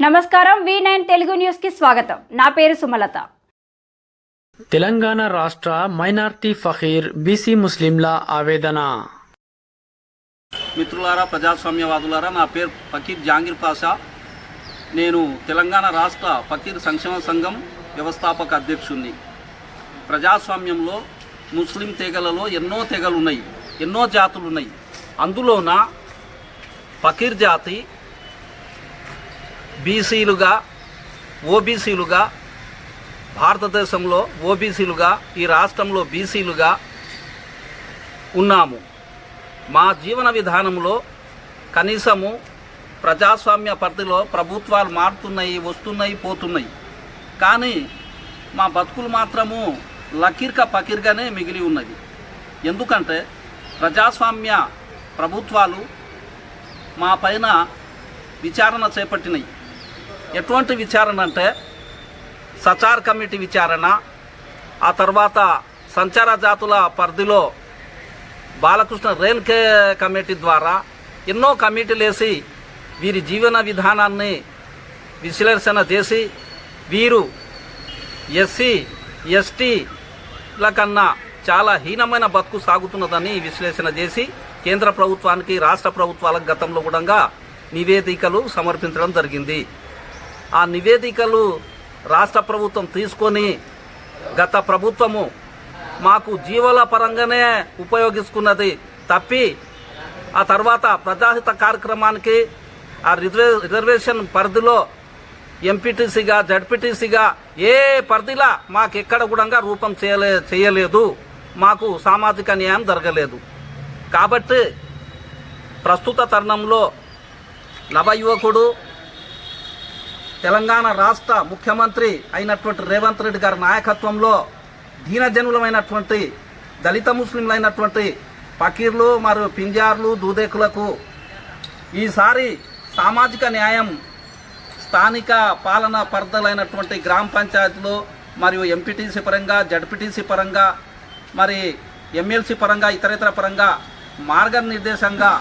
నమస్కారం V9 Telugu news కి స్వాగతం. నా పేరు సుమలత. తెలంగాణ రాష్ట్ర మైనార్టీ ఫకీర్ బీసీ ముస్లింల ఆవేదన. మిత్రులారా, ప్రజాస్వామ్యవాదులారా, నా పేరు ఫకీర్ జహాంగీర్ పాషా. నేను తెలంగాణ రాష్ట్ర ఫకీర్ సంక్షేమ సంఘం వ్యవస్థాపక అధ్యక్షుడిని. ప్రజాస్వామ్యంలో ముస్లిం తెగలలో ఎన్నో తెగలు ఉన్నాయి, ఎన్నో జాతులు ఉన్నాయి. అందులోన ఫకీర్ జాతి బీసీలుగా, ఓబీసీలుగా, భారతదేశంలో ఓబీసీలుగా, ఈ రాష్ట్రంలో బీసీలుగా ఉన్నాము. మా జీవన విధానంలో కనీసము ప్రజాస్వామ్య పరిధిలో ప్రభుత్వాలు మారుతున్నాయి, వస్తున్నాయి, పోతున్నాయి. కానీ మా బతుకులు మాత్రము లకీర్క పకీర్గానే మిగిలి ఉన్నది. ఎందుకంటే ప్రజాస్వామ్య ప్రభుత్వాలు మా పైన విచారణ చేపట్టినాయి. ఎటువంటి విచారణ అంటే సచార్ కమిటీ విచారణ, ఆ తర్వాత సంచార జాతుల పరిధిలో బాలకృష్ణ రేణుకే కమిటీ ద్వారా ఎన్నో కమిటీలు వేసి వీరి జీవన విధానాన్ని విశ్లేషణ చేసి వీరు ఎస్సీ ఎస్టీల కన్నా చాలా హీనమైన బతుకు సాగుతున్నదని విశ్లేషణ చేసి కేంద్ర ప్రభుత్వానికి, రాష్ట్ర ప్రభుత్వాలకు గతంలో కూడా నివేదికలు సమర్పించడం జరిగింది. ఆ నివేదికలు రాష్ట్ర ప్రభుత్వం తీసుకొని గత ప్రభుత్వము మాకు జీవోల పరంగానే ఉపయోగించుకున్నది తప్పి, ఆ తర్వాత ప్రజాహిత కార్యక్రమానికి ఆ రిజర్వేషన్ పరిధిలో ఎంపీటీసీగా, జడ్పీటీసీగా ఏ పరిధిలా మాకెక్కడ కూడా రూపం చేయలేదు. మాకు సామాజిక న్యాయం జరగలేదు. కాబట్టి ప్రస్తుత తరుణంలో నవయువకుడు, తెలంగాణ రాష్ట్ర ముఖ్యమంత్రి అయినటువంటి రేవంత్ రెడ్డి గారి నాయకత్వంలో దీనజనులమైనటువంటి దళిత ముస్లింలైనటువంటి ఫకీర్లు మరియు పింజార్లు, దూదేకులకు ఈసారి సామాజిక న్యాయం స్థానిక పాలన పరిధులైనటువంటి గ్రామ పంచాయతీలు మరియు ఎంపీటీసీ పరంగా, జడ్పీటీసీ పరంగా, మరి ఎమ్మెల్సీ పరంగా, ఇతరేతర పరంగా మార్గనిర్దేశంగా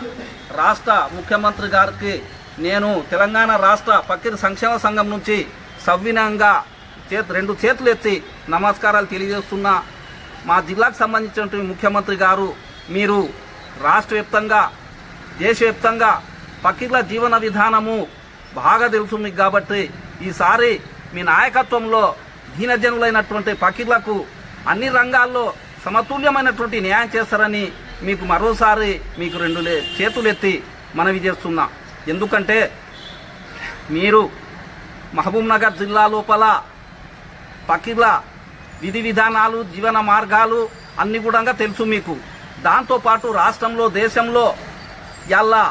రాష్ట్ర ముఖ్యమంత్రి గారికి నేను తెలంగాణ రాష్ట్ర ఫకీర్ సంక్షేమ సంఘం నుంచి సవినయంగా రెండు చేతులు ఎత్తి నమస్కారాలు తెలియజేస్తున్నా. మా జిల్లాకు సంబంధించినటువంటి ముఖ్యమంత్రి గారు, మీరు రాష్ట్ర వ్యాప్తంగా, దేశవ్యాప్తంగా ఫకీర్ల జీవన విధానము బాగా తెలుసు మీకు. కాబట్టి ఈసారి మీ నాయకత్వంలో దీనజనులైనటువంటి ఫకీర్లకు అన్ని రంగాల్లో సమతుల్యమైనటువంటి న్యాయం చేస్తారని మీకు మరోసారి మీకు రెండు చేతులెత్తి మనవి చేస్తున్నా. ఎందుకంటే మీరు మహబూబ్ నగర్ జిల్లా లోపల ఫకీర్ల విధి విధానాలు, జీవన మార్గాలు అన్నీ కూడా తెలుసు మీకు. దాంతోపాటు రాష్ట్రంలో, దేశంలో ఇలా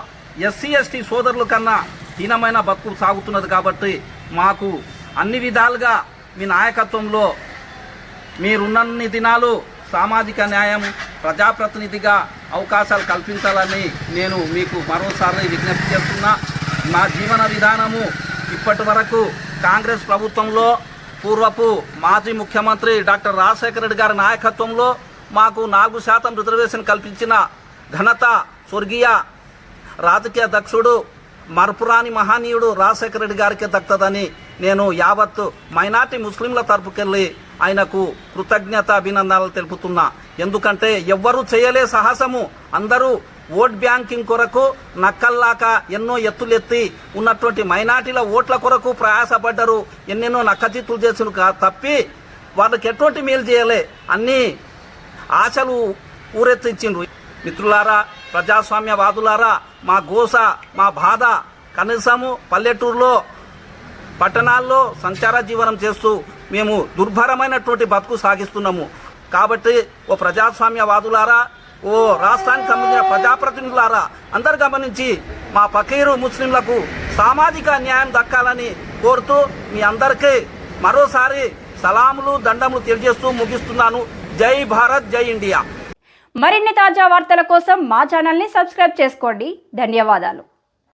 ఎస్సీ ఎస్టీ సోదరుల కన్నా హీనమైన బతుకు సాగుతున్నది. కాబట్టి మాకు అన్ని విధాలుగా మీ నాయకత్వంలో మీరున్నన్ని దినాలు సామాజిక న్యాయం, ప్రజాప్రతినిధిగా అవకాశాలు కల్పించాలని నేను మీకు మరోసారి విజ్ఞప్తి చేస్తున్నా. మా జీవన విధానము ఇప్పటి వరకు కాంగ్రెస్ ప్రభుత్వంలో పూర్వపు మాజీ ముఖ్యమంత్రి డాక్టర్ రాజశేఖర రెడ్డి గారి నాయకత్వంలో మాకు 4% రిజర్వేషన్ కల్పించిన ఘనత స్వర్గీయ రాజకీయ దక్షుడు, మరపురాని మహనీయుడు రాజశేఖర రెడ్డి గారికి దక్కుతుందని నేను యావత్తు మైనార్టీ ముస్లింల తరపుకెళ్ళి ఆయనకు కృతజ్ఞత అభినందనలు తెలుపుతున్నా. ఎందుకంటే ఎవ్వరూ చేయలే సాహసము. అందరూ ఓట్ బ్యాంకింగ్ కొరకు నక్కల్లాక ఎన్నో ఎత్తులెత్తి ఉన్నటువంటి మైనార్టీల ఓట్ల కొరకు ప్రయాసపడ్డారు. ఎన్నెన్నో నక్కచిత్తులు చేసిన తప్పి వాళ్ళకి ఎటువంటి మేలు చేయలే, అన్ని ఆశలు ఊరెత్తించిండ్రు. మిత్రులారా, ప్రజాస్వామ్యవాదులారా, మా గోస, మా బాధ కనీసము పల్లెటూరులో, పట్టణాల్లో సంచార జీవనం చేస్తూ మేము దుర్భరమైనటువంటి బతుకు సాగిస్తున్నాము. కాబట్టి ఓ ప్రజాస్వామ్యవాదులారా, ఓ రాష్ట్రానికి సంబంధించిన ప్రజాప్రతినిధులారా, అందరు గమనించి మా ఫకీరు ముస్లింలకు సామాజిక న్యాయం దక్కాలని కోరుతూ మీ అందరికీ మరోసారి సలాములు, దండములు తెలియజేస్తూ ముగిస్తున్నాను. జై భారత్, జై ఇండియా. మరిన్ని తాజా వార్తల కోసం మా ఛానల్ని సబ్స్క్రైబ్ చేసుకోండి. ధన్యవాదాలు.